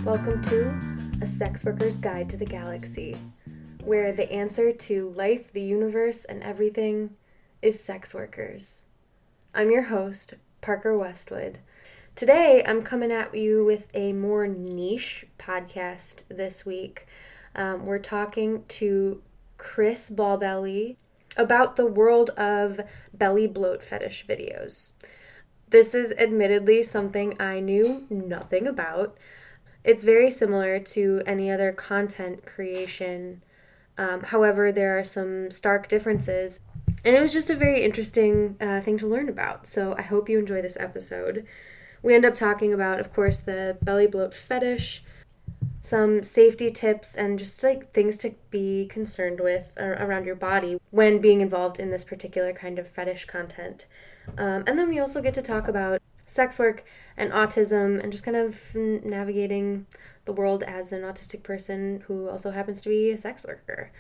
Welcome to A Sex Worker's Guide to the Galaxy, where the answer to life, the universe, and everything is sex workers. I'm your host, Parker Westwood. Today, I'm coming at you with a more niche podcast this week. We're talking to Chris Ballbelly about the world of belly-bloat fetish videos. This is admittedly something I knew nothing about. It's very similar to any other content creation. However, there are some stark differences. And it was just a very interesting thing to learn about. So I hope you enjoy this episode. We end up talking about, of course, the belly bloat fetish, some safety tips, and just like things to be concerned with around your body when being involved in this particular kind of fetish content. And then we also get to talk about sex work and autism and just kind of navigating the world as an autistic person who also happens to be a sex worker.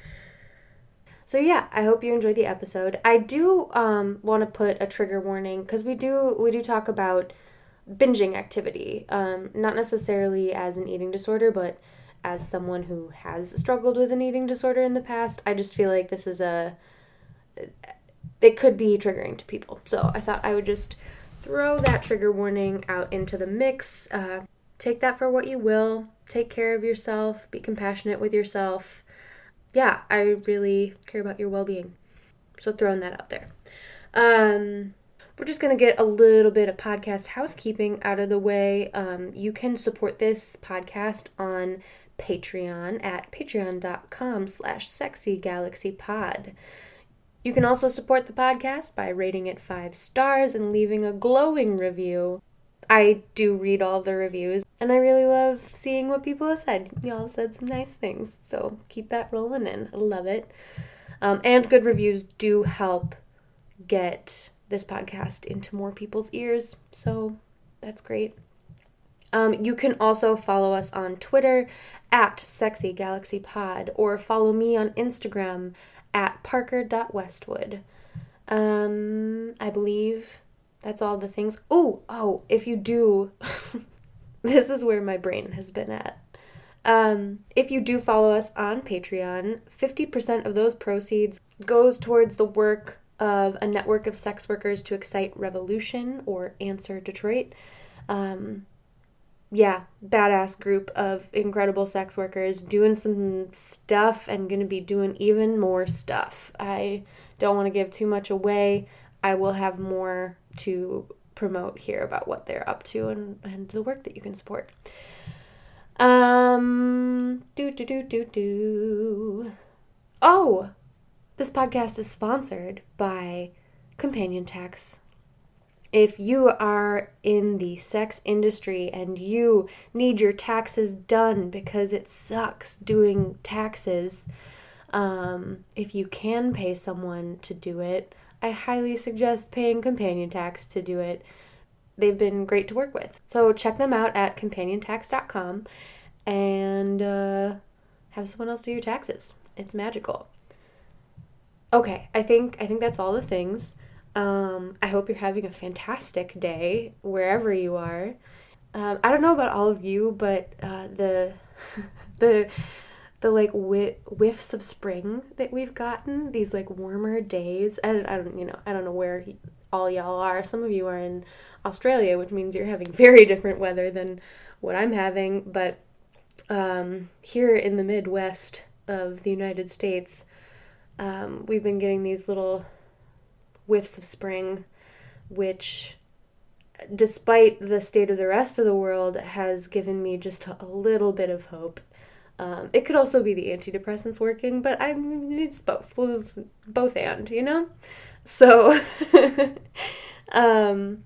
So yeah, I hope you enjoyed the episode. I do want to put a trigger warning because we do talk about binging activity, not necessarily as an eating disorder, but as someone who has struggled with an eating disorder in the past. I just feel like this is it could be triggering to people. So I thought I would just throw that trigger warning out into the mix. Take that for what you will. Take care of yourself. Be compassionate with yourself. Yeah, I really care about your well-being. So throwing that out there. We're just going to get a little bit of podcast housekeeping out of the way. You can support this podcast on Patreon at patreon.com/sexygalaxypod. You can also support the podcast by rating it 5 stars and leaving a glowing review. I do read all the reviews, and I really love seeing what people have said. Y'all have said some nice things, so keep that rolling in. I love it. And good reviews do help get this podcast into more people's ears, so that's great. You can also follow us on Twitter at sexygalaxypod, or follow me on Instagram at parker.westwood. I believe that's all the things. Oh, if you do, this is where my brain has been at. If you do follow us on Patreon, 50% of those proceeds goes towards the work of a network of sex workers to excite revolution, or Answer Detroit. Badass group of incredible sex workers doing some stuff and going to be doing even more stuff. I don't want to give too much away. I will have more to promote here about what they're up to and the work that you can support. Oh, this podcast is sponsored by Companion Tax. If you are in the sex industry and you need your taxes done because it sucks doing taxes, if you can pay someone to do it, I highly suggest paying Companion Tax to do it. They've been great to work with. So check them out at companiontax.com and have someone else do your taxes. It's magical. Okay, I think that's all the things. I hope you're having a fantastic day wherever you are. I don't know about all of you, but the like whiffs of spring that we've gotten, these like warmer days, and I don't know where all y'all are. Some of you are in Australia, which means you're having very different weather than what I'm having, but here in the Midwest of the United States, we've been getting these little whiffs of spring, which, despite the state of the rest of the world, has given me just a little bit of hope. It could also be the antidepressants working, but it's both. Well, it's both and, you know? So I'm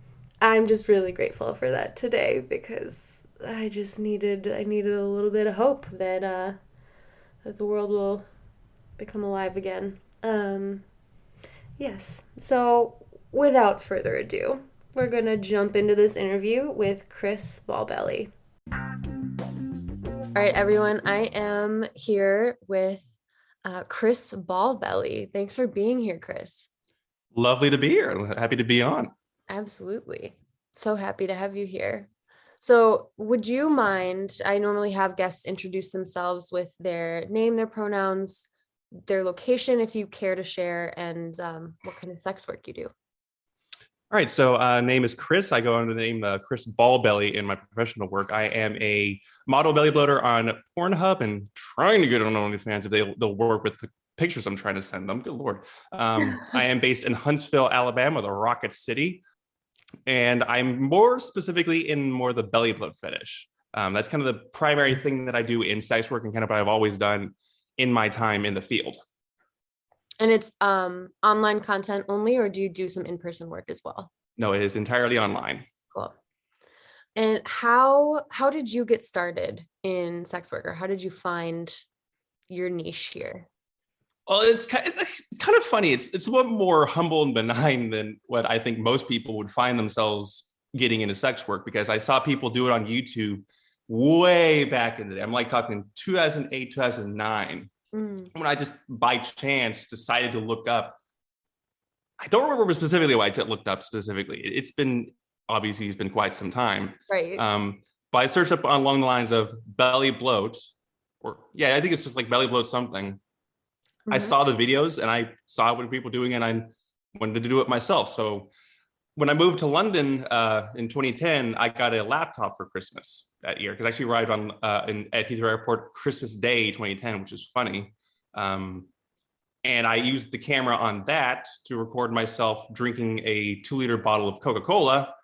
just really grateful for that today, because I needed a little bit of hope that the world will become alive again. Yes. So without further ado, we're going to jump into this interview with Chris Ballbelly. All right, everyone, I am here with Chris Ballbelly. Thanks for being here, Chris. Lovely to be here. Happy to be on. Absolutely. So happy to have you here. So, would you mind? I normally have guests introduce themselves with their name, their pronouns, their location, if you care to share, and what kind of sex work you do. All right, so name is Chris. I go under the name Chris Ballbelly in my professional work. I am a model belly bloater on PornHub and trying to get on OnlyFans if they'll work with the pictures I'm trying to send them. Good Lord. I am based in Huntsville, Alabama, the Rocket City, and I'm more specifically in more the belly bloat fetish. That's kind of the primary thing that I do in sex work and kind of what I've always done in my time in the field. And it's online content only, or do you do some in-person work as well? No, it is entirely online. Cool. And how did you get started in sex work, or how did you find your niche here? Well, it's kind of funny. It's a little more humble and benign than what I think most people would find themselves getting into sex work, because I saw people do it on YouTube way back in the day. I'm like talking 2008, 2009, when I just by chance decided to look up. I don't remember specifically why I looked up specifically. It's been quite some time. Right. But I searched up along the lines of belly bloat, or yeah, I think it's just like belly bloat something. I saw the videos and I saw what people doing, and I wanted to do it myself. So when I moved to London in 2010, I got a laptop for Christmas that year, because I actually arrived at Heathrow Airport Christmas Day 2010, which is funny. And I used the camera on that to record myself drinking a 2-liter bottle of Coca-Cola.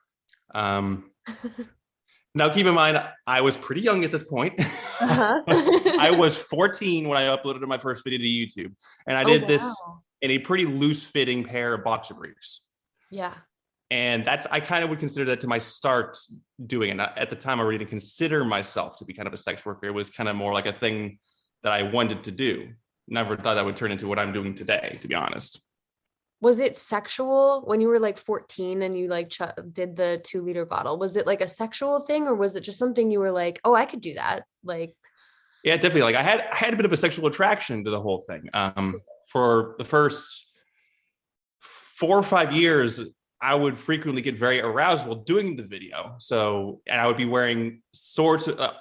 Now, keep in mind, I was pretty young at this point. I was 14 when I uploaded my first video to YouTube. And I did this in a pretty loose-fitting pair of boxer briefs. Yeah. And I kind of would consider that to my start doing it. At the time, I really didn't consider myself to be kind of a sex worker. It was kind of more like a thing that I wanted to do. Never thought that would turn into what I'm doing today, to be honest. Was it sexual when you were like 14 and you like did the 2-liter bottle? Was it like a sexual thing, or was it just something you were like, oh, I could do that? Like, yeah, definitely. Like I had a bit of a sexual attraction to the whole thing. For the first 4 or 5 years, I would frequently get very aroused while doing the video. And I would be wearing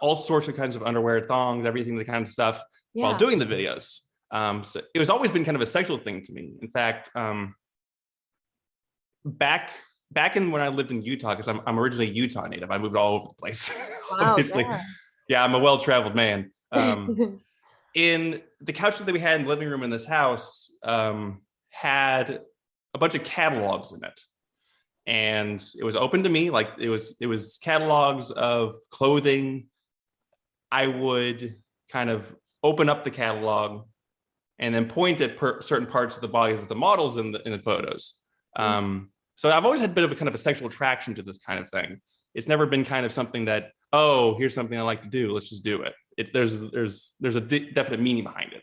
all sorts of kinds of underwear, thongs, everything, the kind of stuff while doing the videos. So it was always been kind of a sexual thing to me. In fact, back in when I lived in Utah, because I'm originally Utah native, I moved all over the place. Wow, yeah, I'm a well-traveled man. In the couch that we had in the living room in this house had a bunch of catalogs in it, and it was open to me. Like it was catalogs of clothing. I would kind of open up the catalog and then point at certain parts of the bodies of the models in the photos. So I've always had a bit of a kind of a sexual attraction to this kind of thing. It's never been kind of something that, oh, here's something I like to do, let's just do it. There's a definite meaning behind it.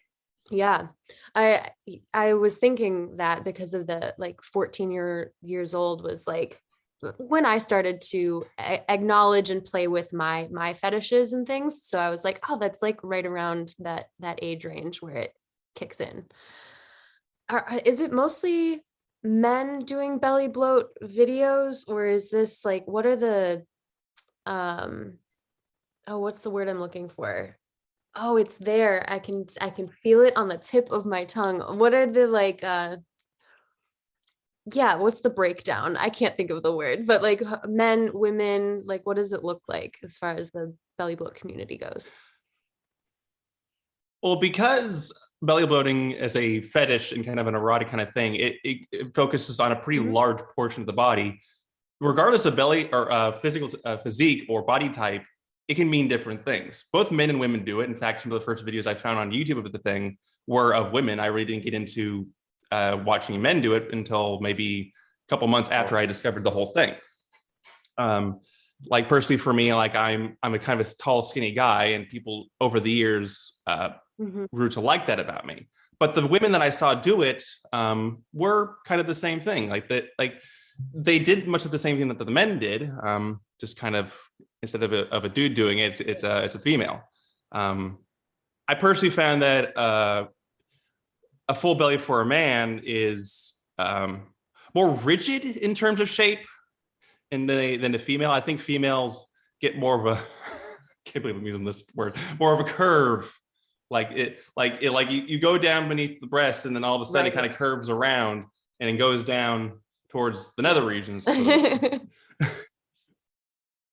Yeah. I was thinking that because of the like 14 years old was like when I started to acknowledge and play with my fetishes and things. So I was like, oh, that's like right around that age range where it kicks in. Is it mostly men doing belly bloat videos, or is this like, what are the what's the word I'm looking for? Oh, it's there. I can feel it on the tip of my tongue. What are the like what's the breakdown? I can't think of the word, but like men, women, like what does it look like as far as the belly bloat community goes? Well, because belly bloating is a fetish and kind of an erotic kind of thing, it focuses on a pretty large portion of the body. Regardless of belly or physical physique or body type, it can mean different things. Both men and women do it. In fact, some of the first videos I found on YouTube of the thing were of women. I really didn't get into watching men do it until maybe a couple months after I discovered the whole thing. Like personally for me, like I'm a kind of a tall, skinny guy, and people over the years grew to like that about me. But the women that I saw do it were kind of the same thing. Like that, like they did much of the same thing that the men did. Just kind of instead of a dude doing it, it's a female. I personally found that a full belly for a man is more rigid in terms of shape than a female. I think females get more of a can't believe I'm using this word, more of a curve. You go down beneath the breast and then all of a sudden it kind of curves around and it goes down towards the nether regions.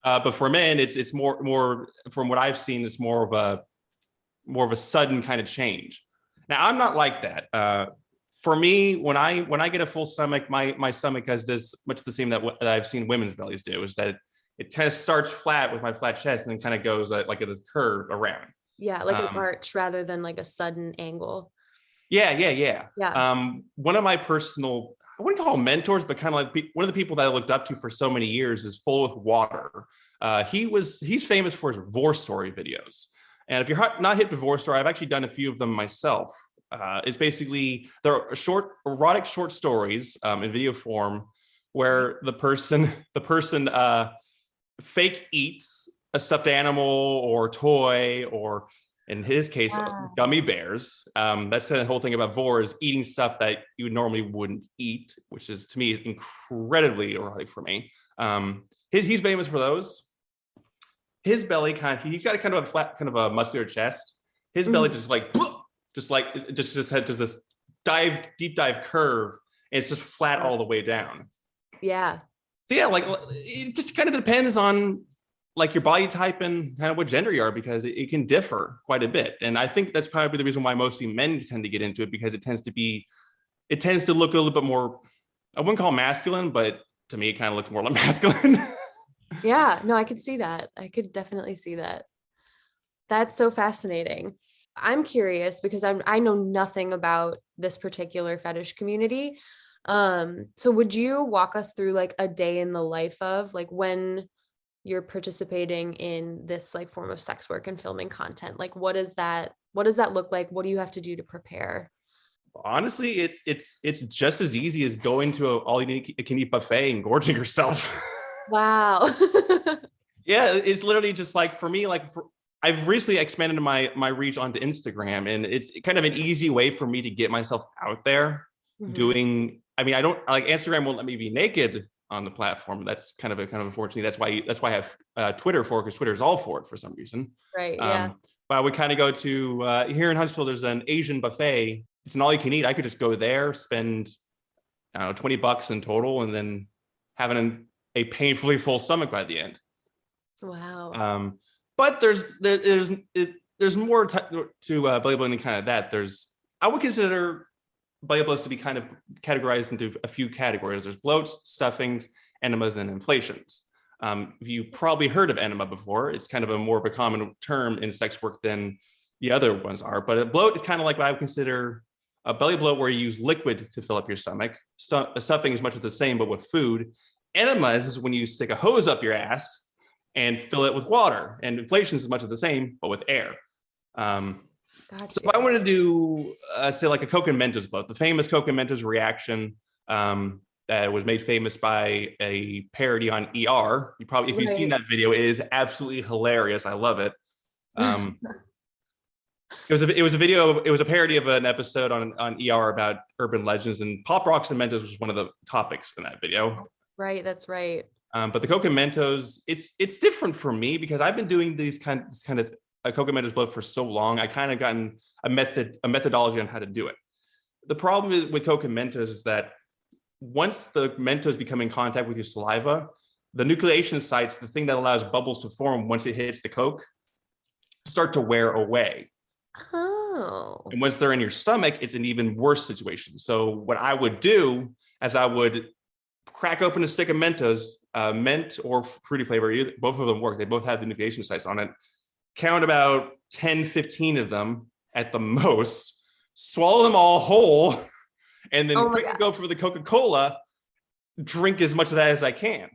But for men, it's more from what I've seen, it's more of a sudden kind of change. Now I'm not like that. For me, when I get a full stomach, my stomach does much the same that I've seen women's bellies do, is that it kind of starts flat with my flat chest and then kind of goes like a curve around. Yeah, like an arch rather than like a sudden angle. Yeah. One of my personal, I wouldn't call them mentors, but kind of like one of the people that I looked up to for so many years is Full with Water. He's famous for his Vor Story videos. And if you're not hip to Vor Story, I've actually done a few of them myself. It's basically, they're erotic short stories in video form where the person fake eats a stuffed animal or toy, or in his case, gummy bears. That's the whole thing about Vor, is eating stuff that you normally wouldn't eat, which is, to me, is incredibly erotic for me. He's famous for those. His belly he's got a kind of a flat, kind of a muscular chest. His belly just has this deep dive curve, and it's just flat all the way down. Yeah. So yeah, like it just kind of depends on like your body type and kind of what gender you are, because it can differ quite a bit. And I think that's probably the reason why mostly men tend to get into it, because it tends to look a little bit more, I wouldn't call masculine, but to me, it kind of looks more like masculine. Yeah, no, I could see that. I could definitely see that. That's so fascinating. I'm curious because I know nothing about this particular fetish community. So would you walk us through like a day in the life of like when you're participating in this like form of sex work and filming content? Like what does that look like? What do you have to do to prepare? Honestly, it's just as easy as going to a all you can eat buffet and gorging yourself. Wow. Yeah, it's literally just like, for me, I've recently expanded my reach onto Instagram, and it's kind of an easy way for me to get myself out there doing. I mean, I don't like, Instagram won't let me be naked on the platform. That's kind of unfortunate. That's why I have Twitter because Twitter is all for it for some reason. Right. Yeah. But I would kind of go to here in Huntsville. There's an Asian buffet. It's an all you can eat. I could just go there, spend I don't know, $20 in total, and then having a painfully full stomach by the end. Wow. But there's more to belly bloating kind of that. I would consider belly bloats to be kind of categorized into a few categories. There's bloats, stuffings, enemas, and inflations. You probably heard of enema before. It's kind of a more of a common term in sex work than the other ones are. But a bloat is kind of like what I would consider a belly bloat, where you use liquid to fill up your stomach. Stuffing is much of the same, but with food. Enemas is when you stick a hose up your ass and fill it with water. And inflation is much of the same, but with air. So if I want to do, say, like a Coke and Mentos bloat, the famous Coke and Mentos reaction that was made famous by a parody on ER. You probably, if you've seen that video, it is absolutely hilarious. I love it. It was a video. It was a parody of an episode on ER about urban legends, and Pop Rocks and Mentos was one of the topics in that video. Right, that's right. But the Coke and Mentos, it's different for me because I've been doing this kind of a Coke and Mentos bloat for so long. I kind of gotten a methodology on how to do it. The problem with Coke and Mentos is that once the Mentos become in contact with your saliva, the nucleation sites, the thing that allows bubbles to form once it hits the Coke, start to wear away. Oh. And once they're in your stomach, it's an even worse situation. So what I would do is I would crack open a stick of Mentos, mint or fruity flavor. Both of them work. They both have the nucleation sites on it. Count about 10, 15 of them at the most, swallow them all whole, and then quickly go for the Coca-Cola, drink as much of that as I can.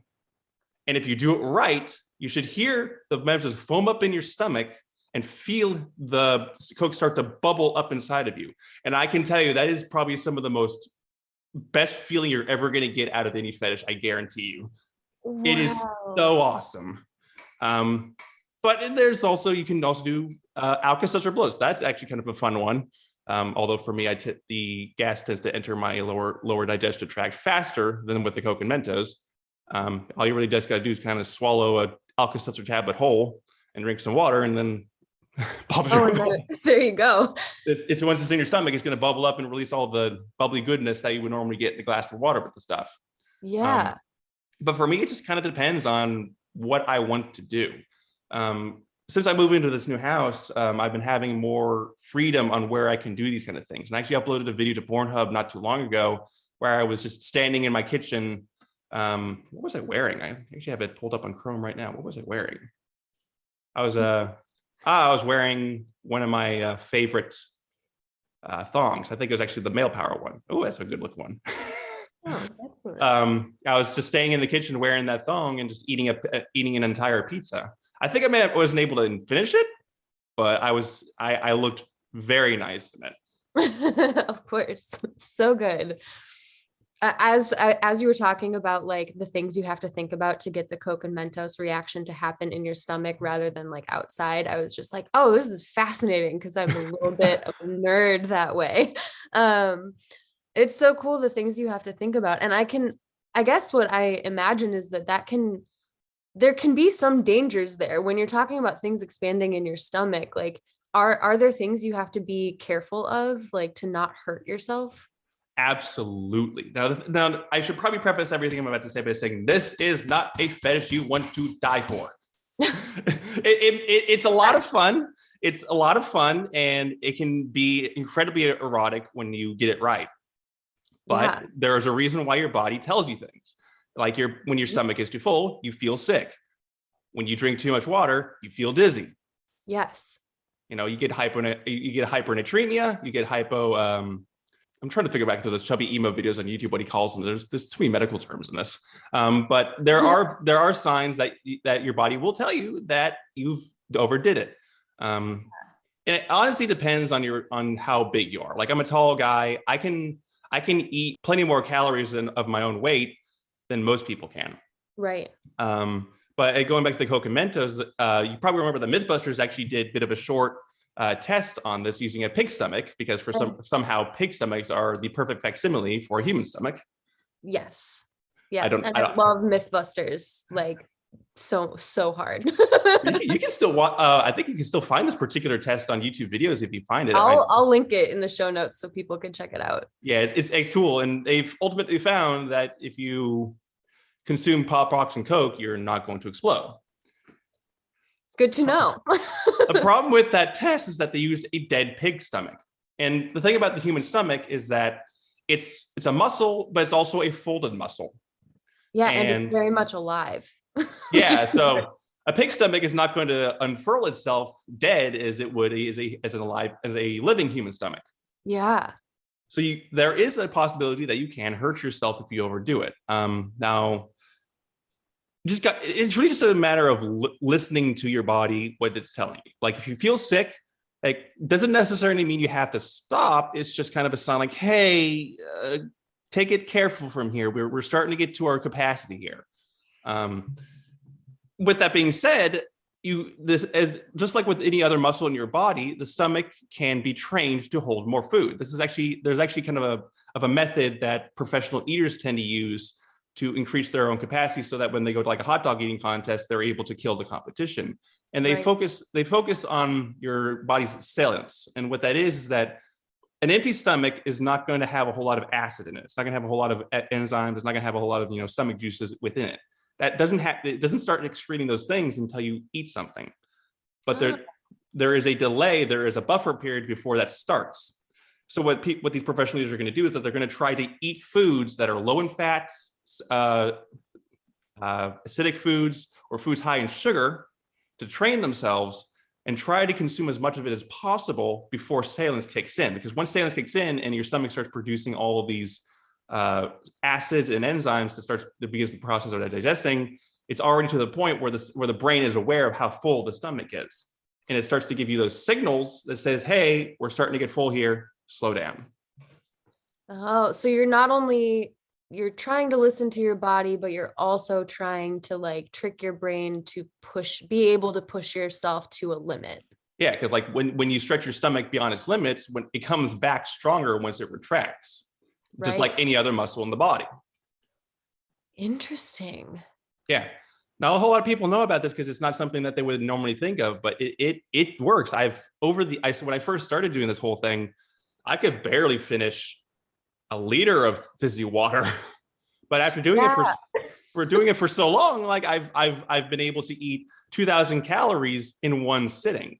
And if you do it right, you should hear the Mentos foam up in your stomach and feel the Coke start to bubble up inside of you. And I can tell you that is probably some of the most best feeling you're ever going to get out of any fetish. I guarantee you. Wow. It is so awesome. But there's also, you can also do Alka-Seltzer bloats. That's actually kind of a fun one. Although for me, the gas tends to enter my lower digestive tract faster than with the Coke and Mentos. All you really just got to do is kind of swallow a Alka-Seltzer tablet whole and drink some water, and then pops your and there you go. It's once it's in your stomach, it's going to bubble up and release all the bubbly goodness that you would normally get in a glass of water with the stuff. Yeah. But for me, it just kind of depends on what I want to do. Since I moved into this new house, I've been having more freedom on where I can do these kind of things. And I actually uploaded a video to PornHub not too long ago where I was just standing in my kitchen. What was I wearing? I actually have it pulled up on Chrome right now. What was I wearing? I was wearing one of my favorite thongs. I think it was actually the male power one. Oh, that's a good looking one. I was just staying in the kitchen wearing that thong and just eating an entire pizza. I think I wasn't able to finish it, but I looked very nice in it. Of course. So good. As you were talking about like the things you have to think about to get the Coke and Mentos reaction to happen in your stomach rather than like outside, I was just like, oh, this is fascinating because I'm a little bit of a nerd that way. It's so cool the things you have to think about. And I guess what I imagine is there can be some dangers there when you're talking about things expanding in your stomach. Like, are there things you have to be careful of, like to not hurt yourself? Absolutely. Now, I should probably preface everything I'm about to say by saying this is not a fetish you want to die for. It's a lot of fun. It's a lot of fun, and it can be incredibly erotic when you get it right. But there is a reason why your body tells you things. Like when your stomach is too full, you feel sick. When you drink too much water, you feel dizzy. Yes. You get hypernatremia, you get hypo. I'm trying to figure back to those chubby emo videos on YouTube, what he calls them. There's too many medical terms in this. But there are signs that your body will tell you that you've overdid it. And it honestly depends on how big you are. Like, I'm a tall guy. I can eat plenty more calories of my own weight than most people can. Right. But going back to the Coke and Mentos, you probably remember the Mythbusters actually did a bit of a short test on this using a pig stomach, because somehow pig stomachs are the perfect facsimile for a human stomach. Yes. I love Mythbusters like so hard. You can still watch. I think you can still find this particular test on YouTube videos if you find it. I'll link it in the show notes so people can check it out. Yeah, it's cool, and they've ultimately found that if you consume Pop Rocks and Coke, you're not going to explode. Good to know. The problem with that test is that they used a dead pig stomach. And the thing about the human stomach is that it's a muscle, but it's also a folded muscle. Yeah, and it's very much alive. Yeah, so a pig stomach is not going to unfurl itself dead as it would as a living human stomach. Yeah. So there is a possibility that you can hurt yourself if you overdo it. Now, it's really just a matter of listening to your body, what it's telling you. Like, if you feel sick, like, doesn't necessarily mean you have to stop. It's just kind of a sign like, hey, take it careful from here. We're starting to get to our capacity here. With that being said, just like with any other muscle in your body, the stomach can be trained to hold more food. There's actually kind of a method that professional eaters tend to use to increase their own capacity, so that when they go to like a hot dog eating contest, they're able to kill the competition. And they focus on your body's salience. And what that is that an empty stomach is not going to have a whole lot of acid in it. It's not going to have a whole lot of enzymes. It's not going to have a whole lot of stomach juices within it. It doesn't start excreting those things until you eat something. But there is a delay. There is a buffer period before that starts. So what these professional eaters are going to do is that they're going to try to eat foods that are low in fats, acidic foods, or foods high in sugar, to train themselves and try to consume as much of it as possible before salience kicks in. Because once salience kicks in and your stomach starts producing all of these acids and enzymes that begins the process of digesting, it's already to the point where the brain is aware of how full the stomach is, and it starts to give you those signals that says, hey, we're starting to get full here, slow down. Oh, so you're trying to listen to your body, but you're also trying to like trick your brain to be able to push yourself to a limit. Yeah, because like when you stretch your stomach beyond its limits, when it comes back stronger once it retracts, just like any other muscle in the body. Interesting. Yeah. Not a whole lot of people know about this because it's not something that they would normally think of, but it works. When I first started doing this whole thing, I could barely finish a liter of fizzy water. But after doing it Yeah. for doing it for so long, like I've been able to eat 2,000 calories in one sitting.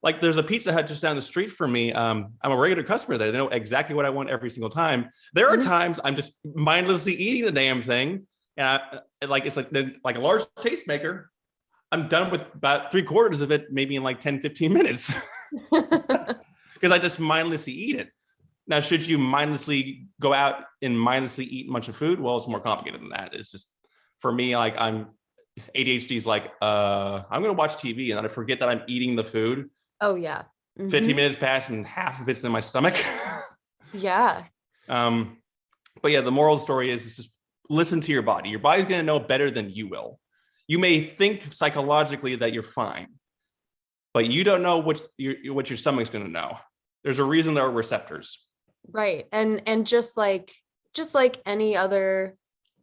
Like there's a Pizza Hut just down the street from me. I'm a regular customer there. They know exactly what I want every single time. There are times I'm just mindlessly eating the damn thing, and it's like a large tastemaker. I'm done with about 3/4 of it, maybe in like 10, 15 minutes, because I just mindlessly eat it. Now, should you mindlessly go out and mindlessly eat a bunch of food? Well, it's more complicated than that. It's just, for me, like ADHD is like, I'm going to watch TV and then I forget that I'm eating the food. Oh yeah. 15 minutes pass and half of it's in my stomach. Yeah. But yeah, the moral of the story is just listen to your body. Your body's going to know better than you will. You may think psychologically that you're fine, but you don't know what your stomach's going to know. There's a reason there are receptors. Right. And just like any other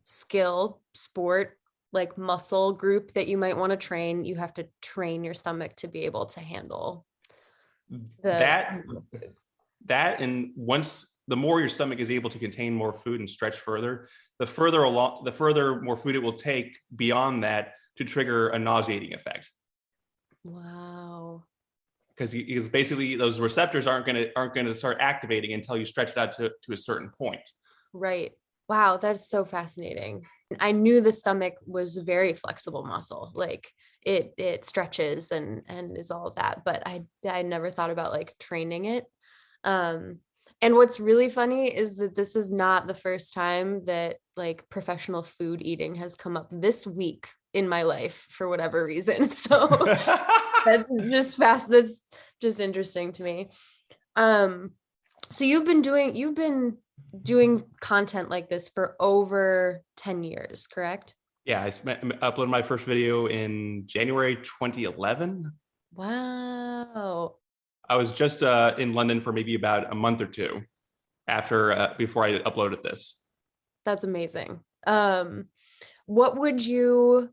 skill, sport, like muscle group that you might want to train, you have to train your stomach to be able to handle that. And once the more your stomach is able to contain more food and stretch further, the further more food it will take beyond that to trigger a nauseating effect. Wow. Because basically those receptors aren't going to start activating until you stretch it out to a certain point. Right. Wow, that's so fascinating. I knew the stomach was a very flexible muscle. Like it stretches and is all of that, but I never thought about like training it. And what's really funny is that this is not the first time that like professional food eating has come up this week in my life for whatever reason. So that's just interesting to me. So you've been doing content like this for over 10 years, correct? Yeah, I uploaded my first video in January 2011. Wow. I was just in London for maybe about a month or two before I uploaded this. That's amazing. What would you,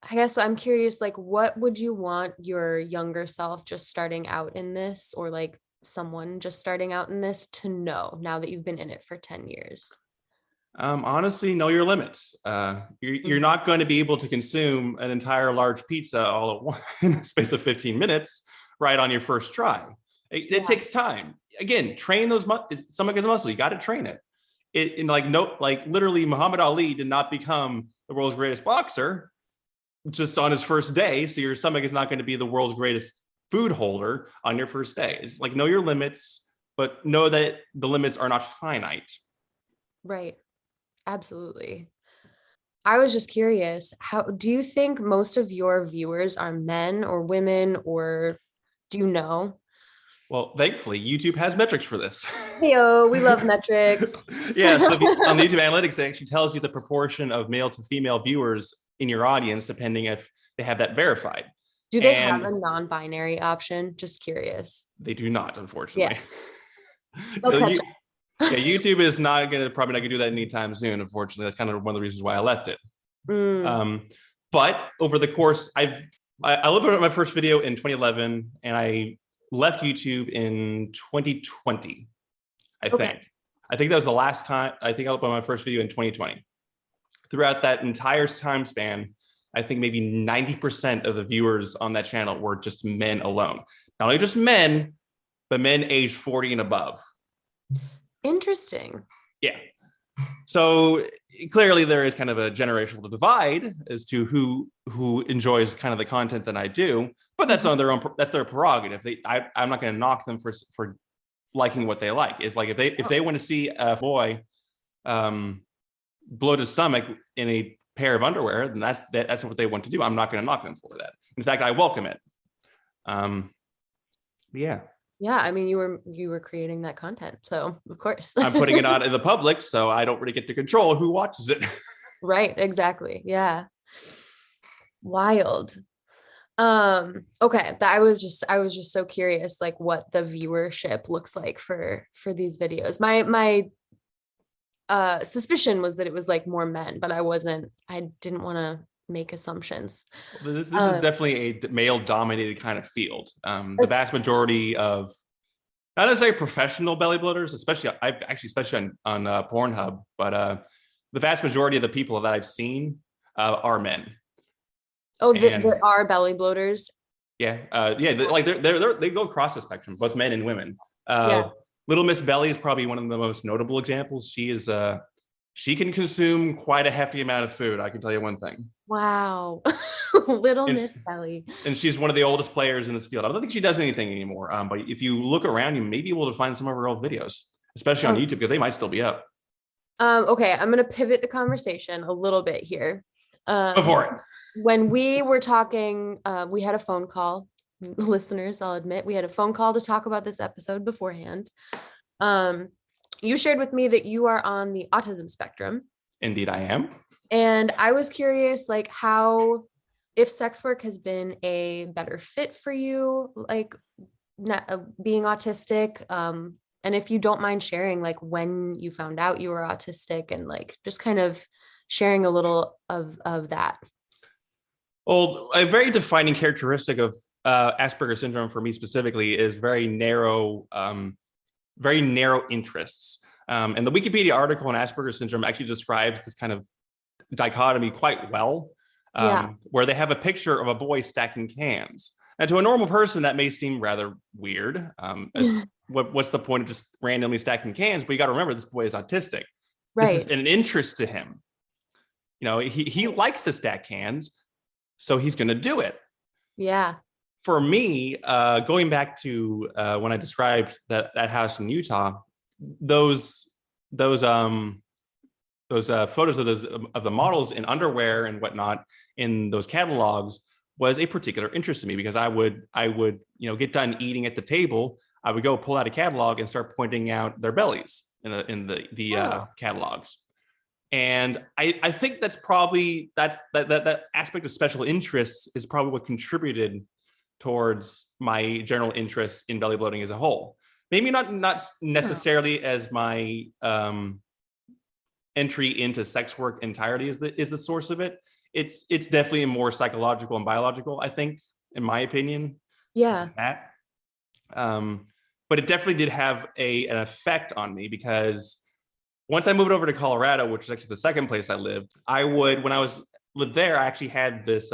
I guess I'm curious, like, what would you want your younger self just starting out in this, or like someone just starting out in this, to know now that you've been in it for 10 years? Honestly, know your limits. You're not going to be able to consume an entire large pizza all at once in the space of 15 minutes right on your first try. It takes time. Again, train those stomach is a muscle. You got to train it. Literally Muhammad Ali did not become the world's greatest boxer just on his first day. So your stomach is not going to be the world's greatest food holder on your first day. It's like, know your limits, but know that the limits are not finite. Right. Absolutely. I was just curious, how do you think most of your viewers are men or women, or do you know? Well, thankfully, YouTube has metrics for this. Heyo, we love metrics. Yeah, so on the YouTube analytics, it actually tells you the proportion of male to female viewers in your audience, depending if they have that verified. Do they have a non-binary option? Just curious. They do not, unfortunately. Yeah. Yeah, YouTube is probably not gonna do that anytime soon. Unfortunately, that's kind of one of the reasons why I left it. But over the course, I uploaded my first video in 2011, and I left YouTube in 2020. I think that was the last time. I think I uploaded my first video in 2020. Throughout that entire time span, I think maybe 90% of the viewers on that channel were just men alone. Not only just men, but men aged 40 and above. Interesting. Yeah. So clearly there is kind of a generational divide as to who enjoys kind of the content that I do, but that's on that's their prerogative. I'm not going to knock them for liking what they like. It's like if they want to see a boy bloat his stomach in a pair of underwear, then that's what they want to do. I'm not going to knock them for that. In fact, I welcome it. Yeah. Yeah, I mean, you were creating that content, so of course. I'm putting it out in the public, so I don't really get to control who watches it. Right, exactly. Yeah. Wild. Okay, I was just so curious, like what the viewership looks like for these videos. My suspicion was that it was like more men, but I didn't want to make assumptions. This is definitely a male dominated kind of field. The vast majority of, not necessarily professional belly bloaters, especially on Pornhub, but the vast majority of the people that I've seen are men. Oh, there are belly bloaters. Yeah, they go across the spectrum, both men and women. Yeah. Little Miss Belly is probably one of the most notable examples. She can consume quite a hefty amount of food. I can tell you one thing. Wow. Little Miss Belly. And she's one of the oldest players in this field. I don't think she does anything anymore. But if you look around, you may be able to find some of her old videos, especially on YouTube, because they might still be up. Okay, I'm going to pivot the conversation a little bit here. Go for it. When we were talking, we had a phone call. Listeners, I'll admit, we had a phone call to talk about this episode beforehand. You shared with me that you are on the autism spectrum. Indeed, I am. And I was curious, like, if sex work has been a better fit for you, like being autistic, and if you don't mind sharing, like, when you found out you were autistic, and like just kind of sharing a little of that. Well, a very defining characteristic of Asperger's syndrome for me specifically is very narrow interests. And the Wikipedia article on Asperger's syndrome actually describes this kind of dichotomy quite well, where they have a picture of a boy stacking cans. And to a normal person, that may seem rather weird. What's the point of just randomly stacking cans? But you got to remember, this boy is autistic. Right. This is an interest to him. You know, he likes to stack cans, so he's going to do it. Yeah. For me, going back to when I described that house in Utah, those photos of the models in underwear and whatnot in those catalogs was a particular interest to me, because I would get done eating at the table, I would go pull out a catalog and start pointing out their bellies in the catalogs. And I think that's probably that aspect of special interests is probably what contributed towards my general interest in belly bloating as a whole. Maybe not necessarily as my entry into sex work entirely is the source of it. It's definitely more psychological and biological, I think, in my opinion. Yeah. But it definitely did have an effect on me, because once I moved over to Colorado, which is actually the second place I lived, when I lived there, I actually had this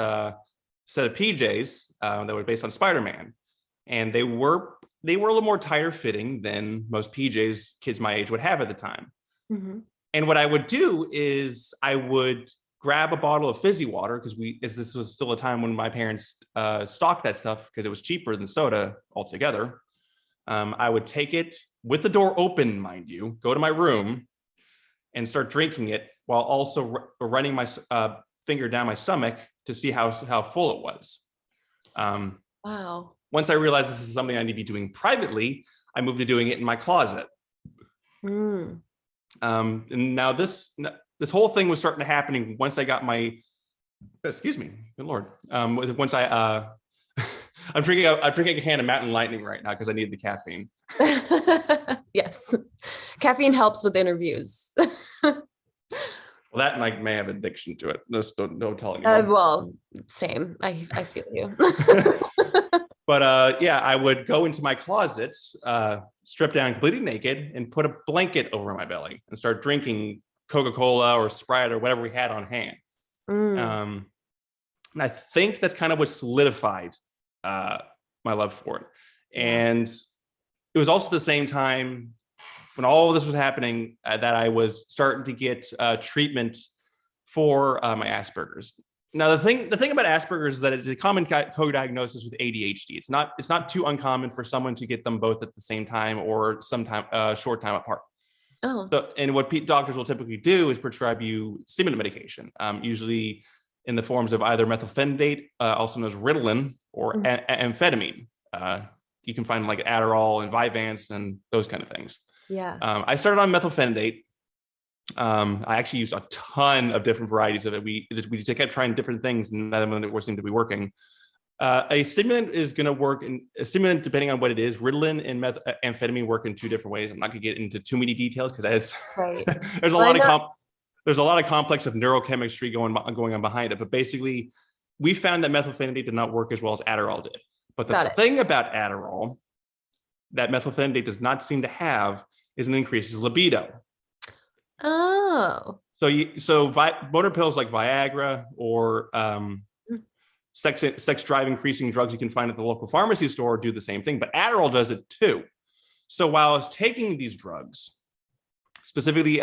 set of PJs that were based on Spider-Man, and they were a little more tighter fitting than most PJs kids my age would have at the time. Mm-hmm. And what I would do is I would grab a bottle of fizzy water, as this was still a time when my parents stocked that stuff because it was cheaper than soda altogether. I would take it with the door open, mind you, go to my room and start drinking it while also running my finger down my stomach to see how full it was. Wow. Once I realized this is something I need to be doing privately, I moved to doing it in my closet. Mm. And now this whole thing was starting to happen once I got my, excuse me, good Lord. Once I'm drinking a can of Mountain Lightning right now because I need the caffeine. Yes. Caffeine helps with interviews. Well, that might may have addiction to it. Just don't tell anyone. Well, same. I feel you. But I would go into my closet, strip down completely naked, and put a blanket over my belly and start drinking Coca-Cola or Sprite or whatever we had on hand. And I think that's kind of what solidified my love for it. And it was also the same time when all of this was happening that I was starting to get treatment for my Asperger's. Now, the thing about Asperger's is that it's a common co-diagnosis with ADHD. It's not too uncommon for someone to get them both at the same time or sometime short time apart. Oh. So, and what doctors will typically do is prescribe you stimulant medication, usually in the forms of either methylphenidate, also known as Ritalin, or amphetamine. You can find like Adderall and Vyvanse and those kind of things. Yeah. I started on methylphenidate. I actually used a ton of different varieties of it. We kept trying different things, and none of them seemed to be working. A stimulant is going to work in a stimulant, depending on what it is. Ritalin and amphetamine work in two different ways. I'm not going to get into too many details because Right. there's a Well, lot of there's a lot of complex of neurochemistry going on behind it. But basically, we found that methylphenidate did not work as well as Adderall did. But the thing about Adderall that methylphenidate does not seem to have is an increases libido. Oh. So motor pills like Viagra or sex drive increasing drugs you can find at the local pharmacy store do the same thing, but Adderall does it too. So while I was taking these drugs, specifically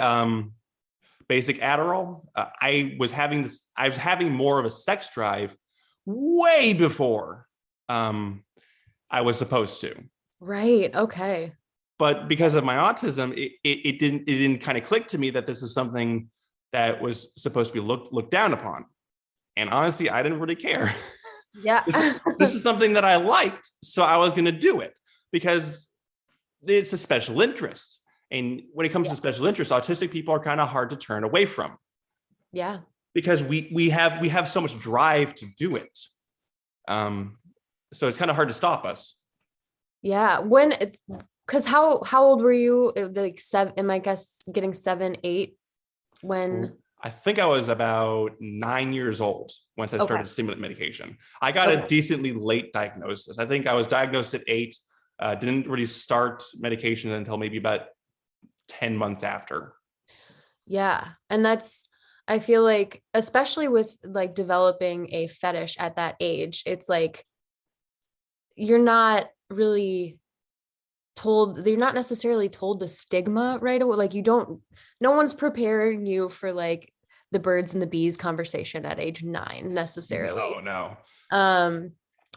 basic Adderall, I was having more of a sex drive way before I was supposed to. Right. Okay. But because of my autism, it didn't kind of click to me that this is something that was supposed to be looked down upon. And honestly, I didn't really care. Yeah. This is something that I liked, so I was going to do it because it's a special interest. And when it comes to special interest, autistic people are kind of hard to turn away from. Yeah. Because we have so much drive to do it. So it's kind of hard to stop us. Yeah. Because how old were you? Like 7? Am I guess getting 7, 8 when? I think I was about 9 years old once I started stimulant medication. I got a decently late diagnosis. I think I was diagnosed at 8. Didn't really start medication until maybe about 10 months after. Yeah. And I feel like, especially with like developing a fetish at that age, it's like, you're not necessarily told the stigma right away. Like no one's preparing you for like the birds and the bees conversation at age 9 necessarily. Oh no.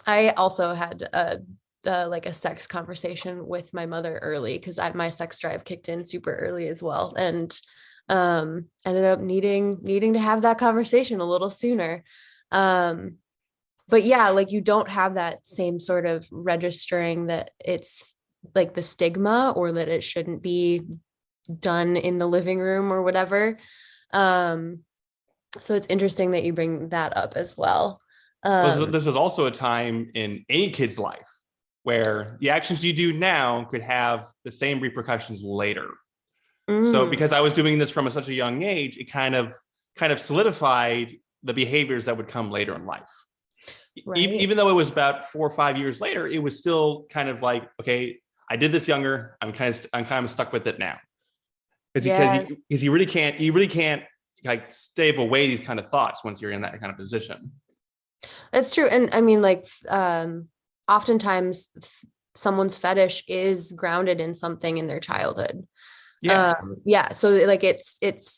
I also had like a sex conversation with my mother early because my sex drive kicked in super early as well, and ended up needing to have that conversation a little sooner. But yeah, like you don't have that same sort of registering that it's like the stigma or that it shouldn't be done in the living room or whatever. So it's interesting that you bring that up as well. This is also a time in any kid's life where the actions you do now could have the same repercussions later. So because I was doing this from such a young age, it kind of solidified the behaviors that would come later in life. Right. Even though it was about 4 or 5 years later, it was still kind of like, okay, I did this younger. I'm kind of stuck with it now. Because you really can't like stave away these kind of thoughts once you're in that kind of position. That's true. And I mean, like, oftentimes someone's fetish is grounded in something in their childhood. So like it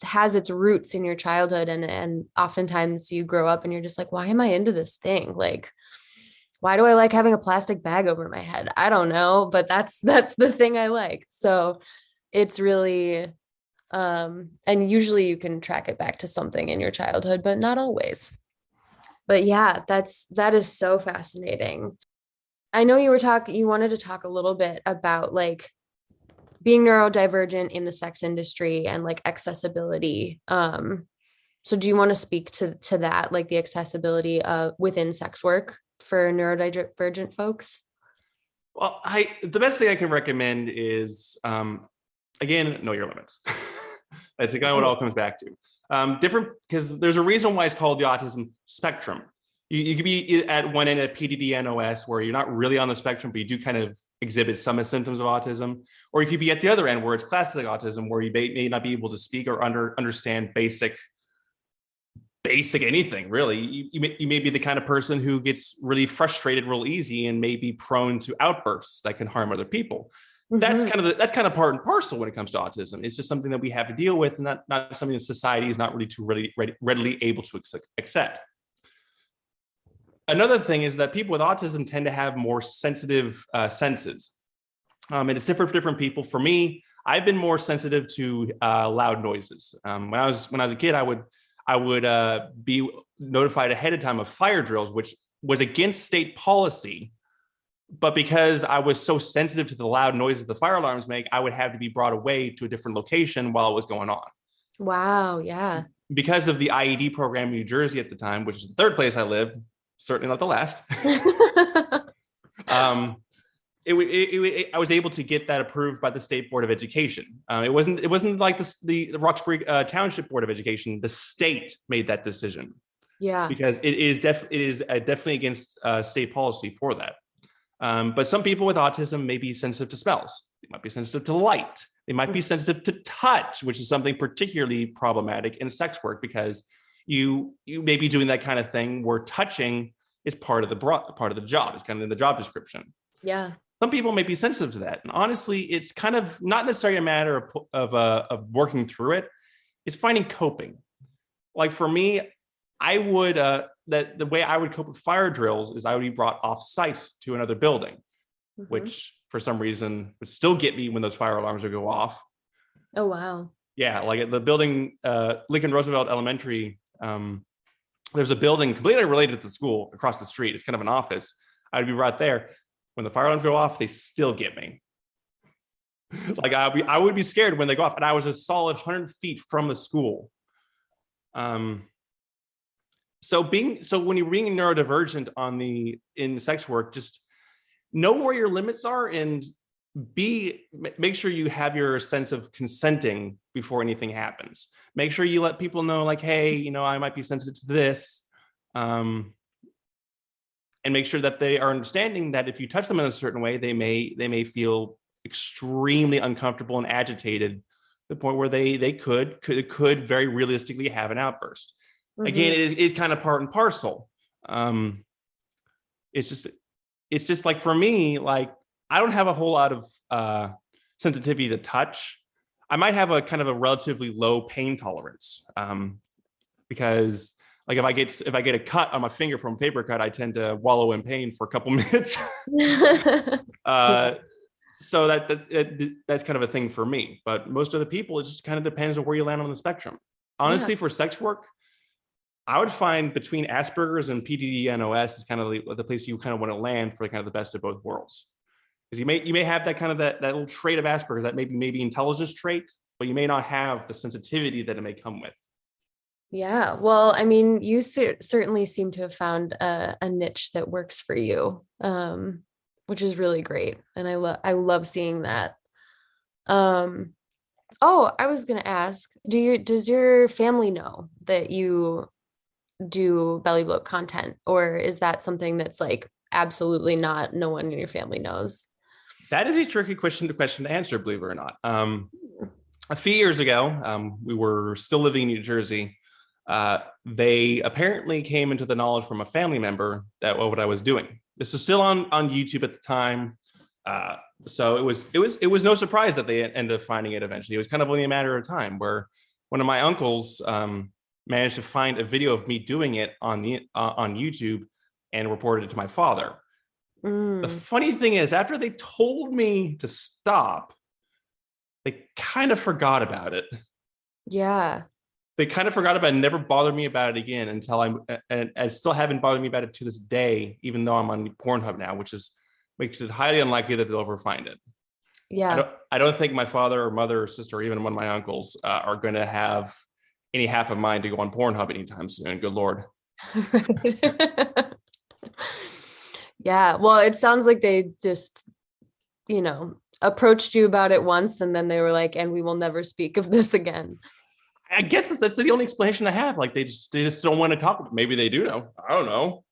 has its roots in your childhood, and oftentimes you grow up and you're just like, why am I into this thing? Like, why do I like having a plastic bag over my head? I don't know, but that's the thing I like. So it's really, and usually you can track it back to something in your childhood, but not always. But yeah, that is so fascinating. I know you wanted to talk a little bit about like being neurodivergent in the sex industry and like accessibility. So do you want to speak to that, like the accessibility within sex work for neurodivergent folks? Well, the best thing I can recommend is, again, know your limits. That's kind of what it all comes back to. Different, because there's a reason why it's called the autism spectrum. You could be at one end at PDD NOS, where you're not really on the spectrum, but you do kind of exhibit some symptoms of autism. Or you could be at the other end, where it's classic autism, where you may not be able to speak or understand basic anything, really. You may be the kind of person who gets really frustrated real easy and may be prone to outbursts that can harm other people. Mm-hmm. That's kind of part and parcel when it comes to autism. It's just something that we have to deal with, and not something that society is not really readily able to accept. Another thing is that people with autism tend to have more sensitive senses, and it's different for different people. For me, I've been more sensitive to loud noises. When I was a kid, I would be notified ahead of time of fire drills, which was against state policy. But because I was so sensitive to the loud noises the fire alarms make, I would have to be brought away to a different location while it was going on. Wow, yeah. Because of the IED program in New Jersey at the time, which is the third place I lived, certainly not the last. I was able to get that approved by the State Board of Education. It wasn't like the Roxbury Township Board of Education. The state made that decision. Yeah. Because it is definitely against state policy for that. But some people with autism may be sensitive to smells. They might be sensitive to light. They might be sensitive to touch, which is something particularly problematic in sex work, because you may be doing that kind of thing where touching is part of the job. It's kind of in the job description. Yeah. Some people may be sensitive to that. And honestly, it's kind of not necessarily a matter of working through it. It's finding coping. Like for me, I would that the way I would cope with fire drills is I would be brought off site to another building, which for some reason would still get me when those fire alarms would go off. Oh, wow. Yeah, like at the building, Lincoln Roosevelt Elementary, there's a building completely related to the school across the street. It's kind of an office. I'd be right there. When the fire alarms go off, they still get me. Like I would be scared when they go off, and I was a solid 100 feet from the school. So when you're being neurodivergent in sex work, just know where your limits are, and make sure you have your sense of consenting before anything happens. Make sure you let people know, like, hey, I might be sensitive to this. And make sure that they are understanding that if you touch them in a certain way, they may feel extremely uncomfortable and agitated to the point where they could very realistically have an outburst. Again, it is kind of part and parcel. It's just like, for me, like, I don't have a whole lot of sensitivity to touch. I might have a kind of a relatively low pain tolerance, because like if I get a cut on my finger from a paper cut, I tend to wallow in pain for a couple minutes. So that's kind of a thing for me. But most of the people, it just kind of depends on where you land on the spectrum. Honestly, for sex work, I would find between Asperger's and PDD-NOS is kind of the place you kind of want to land for kind of the best of both worlds. Because you may have that kind of that little trait of Asperger's, that maybe intelligence trait, but you may not have the sensitivity that it may come with. Yeah. Well, I mean, you certainly seem to have found a niche that works for you, which is really great. And I love seeing that. Oh, I was going to ask, does your family know that you do belly-bloat content, or is that something that's like absolutely not, no one in your family knows? That is a tricky question to answer, believe it or not. A few years ago, we were still living in New Jersey. They apparently came into the knowledge from a family member that what I was doing. This was still on YouTube at the time. So it was no surprise that they ended up finding it eventually. It was kind of only a matter of time, where one of my uncles managed to find a video of me doing it on YouTube and reported it to my father. The funny thing is, after they told me to stop, they kind of forgot about it. Yeah. They kind of forgot about it and never bothered me about it again until I still haven't bothered me about it to this day, even though I'm on PornHub now, which makes it highly unlikely that they'll ever find it. Yeah. I don't think my father or mother or sister or even one of my uncles are going to have any half of mine to go on PornHub anytime soon. Good Lord. Yeah. Well, it sounds like they just, approached you about it once, and then they were like, and we will never speak of this again. I guess that's the only explanation I have. Like they just don't want to talk about it. Maybe they do know. I don't know.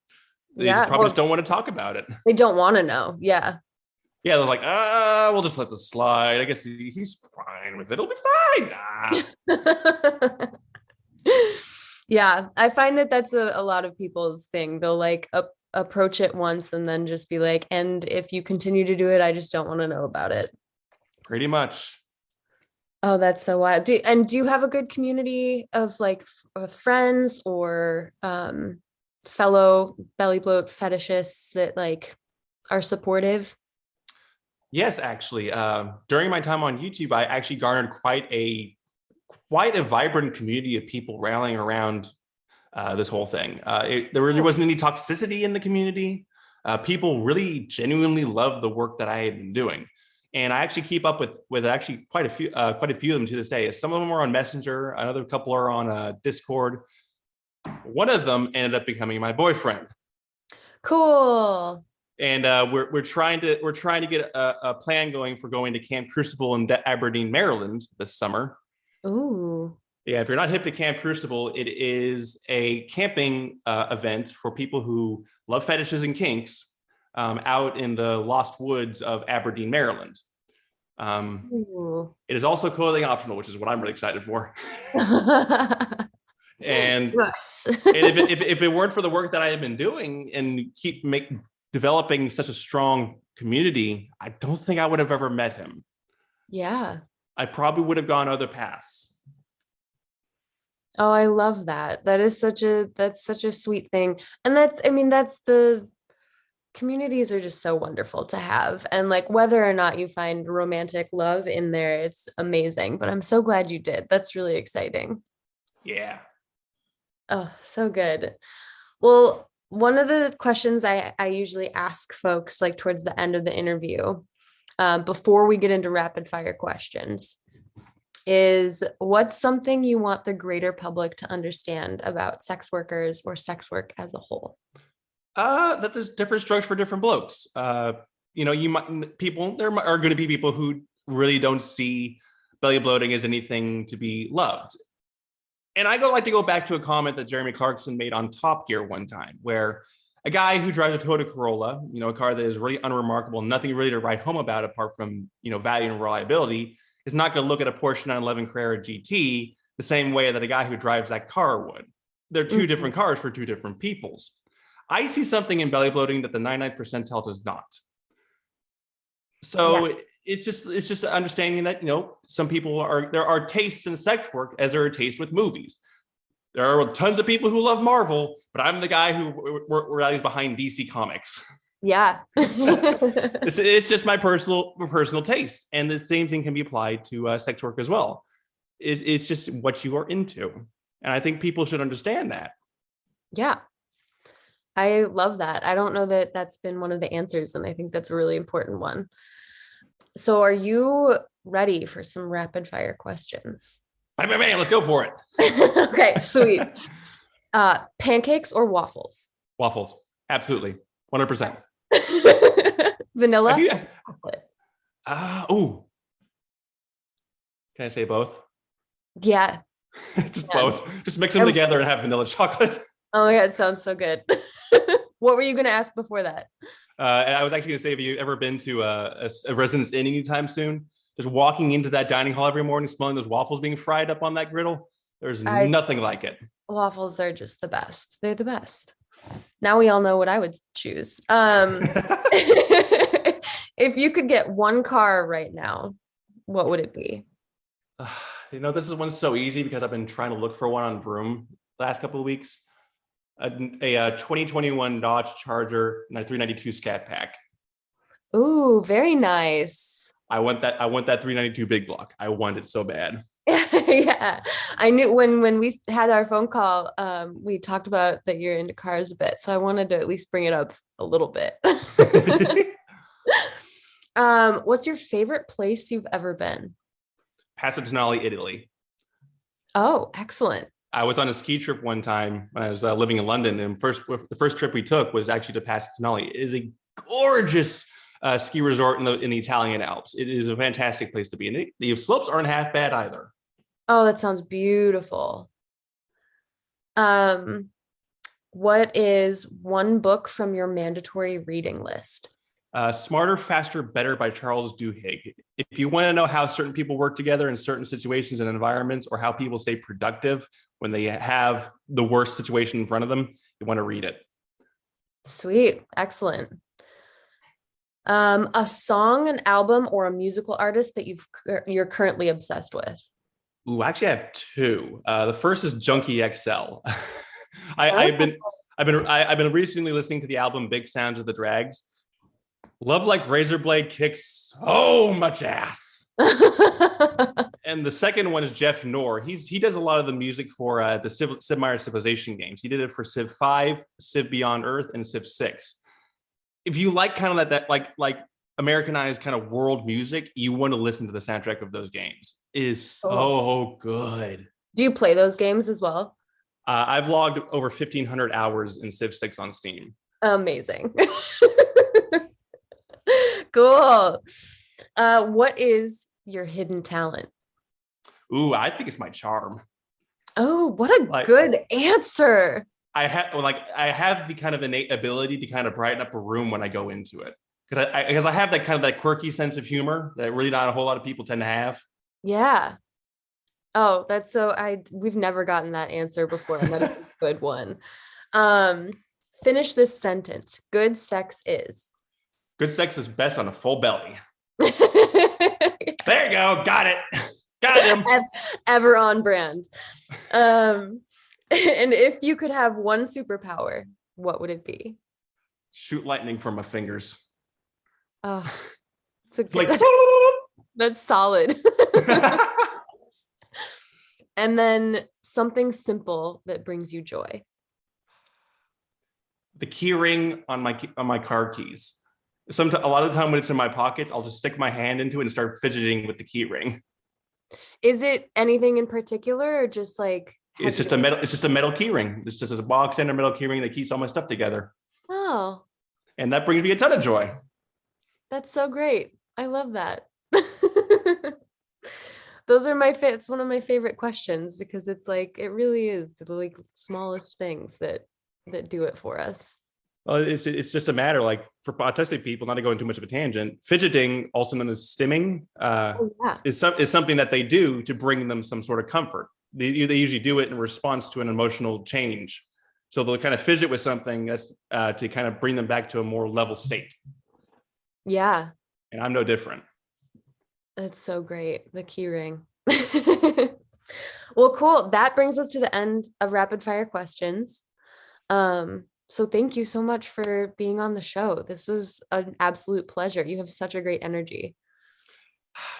They probably just don't want to talk about it. They don't want to know. Yeah. Yeah, they're like, we'll just let this slide. I guess he's fine with it. It'll be fine. Nah. Yeah, I find that that's a lot of people's thing. They'll like approach it once and then just be like, and if you continue to do it, I just don't want to know about it. Pretty much. Oh, that's so wild. Do you have a good community of like friends or fellow belly-bloat fetishists that like are supportive? Yes, actually. During my time on YouTube, I actually garnered quite a vibrant community of people rallying around this whole thing. There really wasn't any toxicity in the community. People really genuinely loved the work that I had been doing. And I actually keep up with actually quite a few of them to this day. Some of them are on Messenger. Another couple are on Discord. One of them ended up becoming my boyfriend. Cool. And we're trying to get a plan going for going to Camp Crucible in Aberdeen, Maryland this summer. Ooh. Yeah, if you're not hip to Camp Crucible, it is a camping event for people who love fetishes and kinks out in the lost woods of Aberdeen, Maryland. It is also clothing optional, which is what I'm really excited for. And yes. And if it weren't for the work that I have been doing and developing such a strong community, I don't think I would have ever met him. Yeah. I probably would have gone other paths. Oh, I love that. That's such a sweet thing. And that's the communities are just so wonderful to have. And like whether or not you find romantic love in there, it's amazing. But I'm so glad you did. That's really exciting. Yeah. Oh, so good. Well, one of the questions I usually ask folks like towards the end of the interview, before we get into rapid fire questions, is what's something you want the greater public to understand about sex workers or sex work as a whole? That there's different strokes for different blokes. There are going to be people who really don't see belly bloating as anything to be loved. And I like to go back to a comment that Jeremy Clarkson made on Top Gear one time, where a guy who drives a Toyota Corolla, a car that is really unremarkable, nothing really to write home about apart from, value and reliability, is not going to look at a Porsche 911 Carrera GT the same way that a guy who drives that car would. They're two different cars for two different peoples. I see something in belly bloating that the 99th percentile does not. So it's just understanding that, some people there are tastes in sex work as there are tastes with movies. There are tons of people who love Marvel, but I'm the guy who rallies behind DC Comics. Yeah. It's just my personal taste. And the same thing can be applied to sex work as well. It's just what you are into. And I think people should understand that. Yeah. I love that. I don't know that that's been one of the answers, and I think that's a really important one. So are you ready for some rapid fire questions? Man, let's go for it. Okay, sweet. Pancakes or waffles? Waffles. Absolutely. 100%. Vanilla? Ooh. Can I say both? Yeah. Just both. Just mix them together and have vanilla chocolate. Oh yeah, it sounds so good. What were you going to ask before that? I was actually going to say, have you ever been to a Residence Inn anytime soon? Just walking into that dining hall every morning, smelling those waffles being fried up on that griddle. There's nothing like it. Waffles, they're just the best. They're the best. Now we all know what I would choose. If you could get one car right now, what would it be? This is one's so easy because I've been trying to look for one on Vroom the last couple of weeks. A 2021 Dodge Charger and a 392 Scat Pack. Ooh, very nice. I want that 392 big block. I want it so bad. Yeah, I knew when we had our phone call, we talked about that you're into cars a bit, so I wanted to at least bring it up a little bit. What's your favorite place you've ever been? Tonali, Italy. Oh, excellent. I was on a ski trip one time when I was living in London, and the first trip we took was actually to Tonali. It is a gorgeous ski resort in the Italian Alps. It is a fantastic place to be, and the slopes aren't half bad either. Oh, that sounds beautiful. What is one book from your mandatory reading list? Smarter, Faster, Better by Charles Duhigg. If you want to know how certain people work together in certain situations and environments, or how people stay productive when they have the worst situation in front of them, you want to read it. Sweet. Excellent. A song, an album, or a musical artist that you're currently obsessed with? Ooh, actually, I have two. The first is Junkie XL. I've been recently listening to the album Big Sounds of the Drags. Love Like Razorblade kicks so much ass. And the second one is Jeff Knorr. He does a lot of the music for the Sid Meier's Civilization games. He did it for Civ 5, Civ Beyond Earth, and Civ 6. If you like kind of that like Americanized kind of world music, you want to listen to the soundtrack of those games. It is so good. Do you play those games as well? I've logged over 1,500 hours in Civ 6 on Steam. Amazing. Cool. What is your hidden talent? Ooh, I think it's my charm. Oh, what a Like good answer. I have the kind of innate ability to kind of brighten up a room when I go into it. Because I have that kind of that quirky sense of humor that really not a whole lot of people tend to have. Yeah. Oh, that's so we've never gotten that answer before, and that is a good one. Um, Finish this sentence. Good sex is. Good sex is best on a full belly. Yes. There you go. Got it. Got him. Ever on brand. And if you could have one superpower, what would it be? Shoot lightning from my fingers. Oh, It's like that's solid. And then something simple that brings you joy. the key ring on my car keys. Sometimes, a lot of the time when it's in my pockets, I'll just stick my hand into it and start fidgeting with the key ring. Is it anything in particular, or just like It's just a metal. It's just a metal key ring. It's just a box and a metal key ring that keeps all my stuff together. Oh, And that brings me a ton of joy. that's so great. I love that. Those are it's one of my favorite questions, because it's like, it really is the like smallest things that do it for us. Well, it's just a matter, like, for autistic people, not to go into too much of a tangent, fidgeting, also known as stimming, is something that they do to bring them some sort of comfort. They usually do it in response to an emotional change. So they'll kind of fidget with something that's to kind of bring them back to a more level state. Yeah. And I'm no different. That's so great. The key ring. Well, cool. That brings us to the end of rapid fire questions. So thank you so much for being on the show. This was an absolute pleasure. You have such a great energy.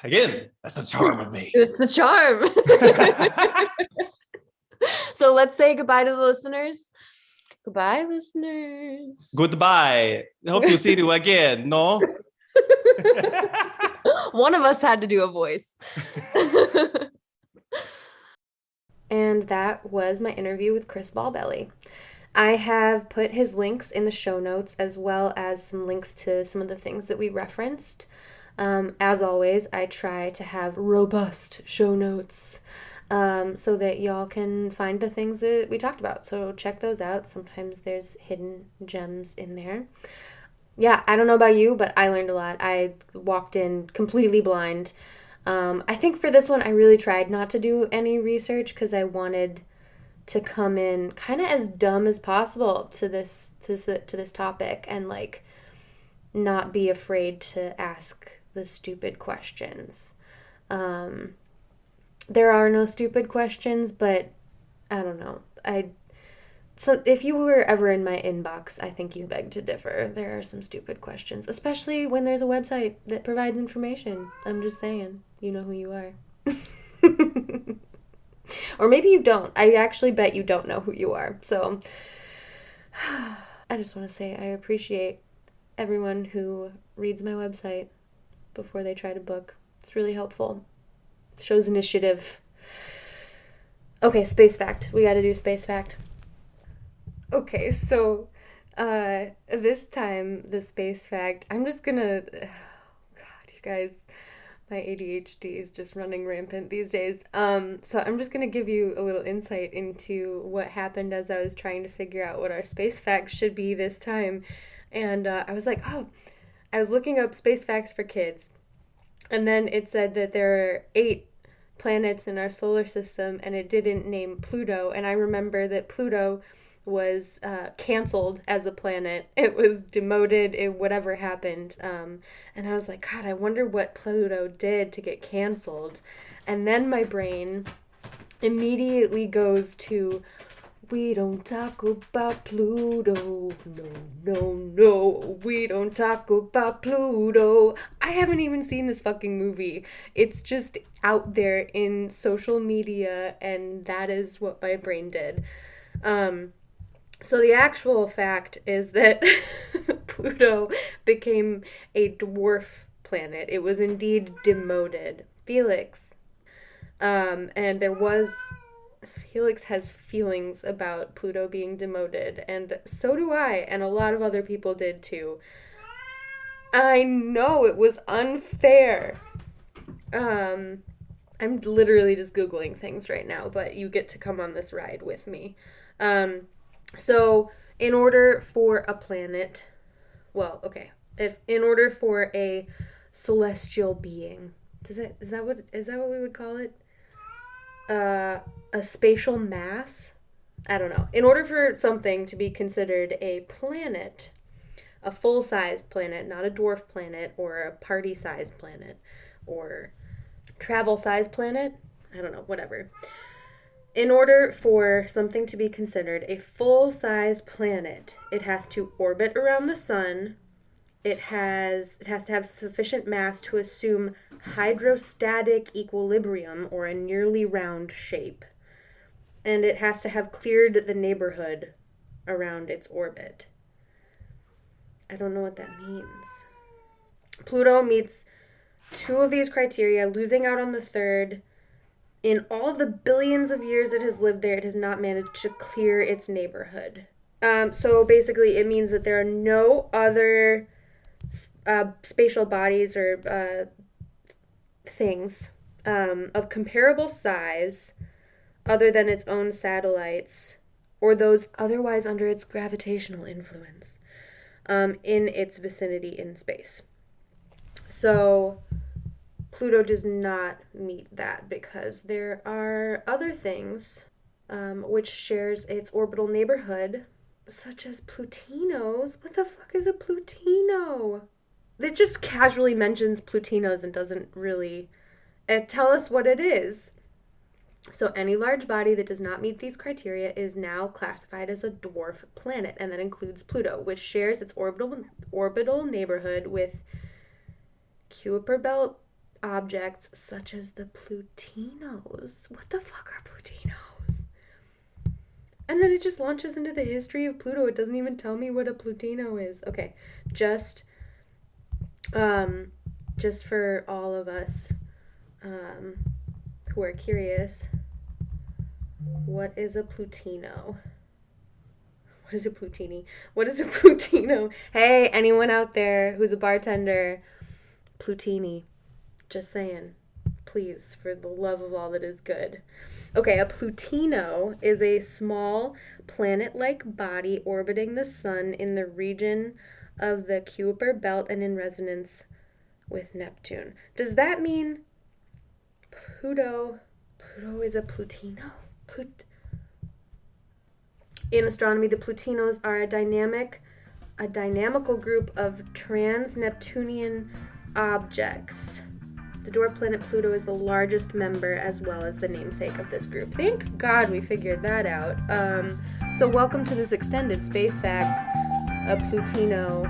Again, that's the charm of me. It's the charm. So let's say goodbye to the listeners. Goodbye, listeners. Goodbye. Hope to see you again. No? One of us had to do a voice. And that was my interview with Chris Ballbelly. I have put his links in the show notes, as well as some links to some of the things that we referenced. As always, I try to have robust show notes so that y'all can find the things that we talked about. So check those out. Sometimes there's hidden gems in there. Yeah, I don't know about you, but I learned a lot. I walked in completely blind. I think for this one, I really tried not to do any research, because I wanted to come in kind of as dumb as possible to this topic, and like not be afraid to ask the stupid questions. There are no stupid questions, but I don't know. So if you were ever in my inbox, I think you'd beg to differ. There are some stupid questions, especially when there's a website that provides information. I'm just saying, you know who you are. Or maybe you don't. I actually bet you don't know who you are. So I just want to say I appreciate everyone who reads my website before they try to book. It's really helpful. Shows initiative. Okay, space fact. We got to do space fact. Okay, so this time, the space fact, I'm just gonna, God, you guys, my ADHD is just running rampant these days. So I'm just gonna give you a little insight into what happened as I was trying to figure out what our space fact should be this time. And I was like, I was looking up space facts for kids, and then it said that there are 8 planets in our solar system, and it didn't name Pluto. And I remember that Pluto was canceled as a planet. It was demoted, whatever happened. And I was like, God, I wonder what Pluto did to get canceled. And then my brain immediately goes to, we don't talk about Pluto. No, we don't talk about Pluto. I haven't even seen this fucking movie. It's just out there in social media, and that is what my brain did. So the actual fact is that Pluto became a dwarf planet. It was indeed demoted. Felix. And there was Felix has feelings about Pluto being demoted, and so do I, and a lot of other people did too. I know it was unfair. I'm literally just Googling things right now, but you get to come on this ride with me. So in order for a planet, in order for a celestial being, is that what we would call it? A spatial mass? I don't know. In order for something to be considered a planet, a full-sized planet, not a dwarf planet or a party-sized planet or travel-sized planet, I don't know, whatever. In order for something to be considered a full-sized planet, it has to orbit around the sun. It has to have sufficient mass to assume hydrostatic equilibrium, or a nearly round shape. And it has to have cleared the neighborhood around its orbit. I don't know what that means. Pluto meets 2 of these criteria, losing out on the third. In all of the billions of years it has lived there, it has not managed to clear its neighborhood. So basically it means that there are no other spatial bodies or things of comparable size other than its own satellites or those otherwise under its gravitational influence in its vicinity in space. So Pluto does not meet that because there are other things which shares its orbital neighborhood, such as Plutinos. What the fuck is a Plutino? It just casually mentions Plutinos and doesn't really tell us what it is. So any large body that does not meet these criteria is now classified as a dwarf planet, and that includes Pluto, which shares its orbital neighborhood with Kuiper Belt objects such as the Plutinos. What the fuck are Plutinos? And then it just launches into the history of Pluto. It doesn't even tell me what a Plutino is. Okay, just for all of us who are curious, what is a Plutino? What is a Plutini? What is a Plutino? Hey, anyone out there who's a bartender, Plutini. Just saying. Please, for the love of all that is good. Okay, a Plutino is a small planet-like body orbiting the sun in the region of the Kuiper Belt and in resonance with Neptune. Does that mean Pluto is a Plutino? In astronomy, the Plutinos are a dynamical group of trans-Neptunian objects. The dwarf planet Pluto is the largest member as well as the namesake of this group. Thank God we figured that out. So welcome to this extended space fact. A Plutino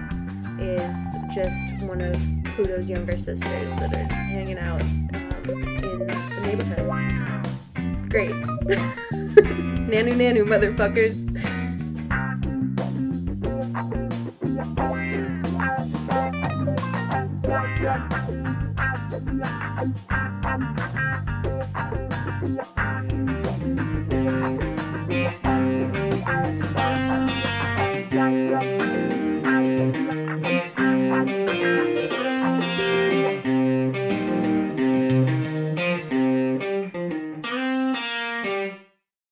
is just one of Pluto's younger sisters that are hanging out in the neighborhood. Great. Nanu, motherfuckers.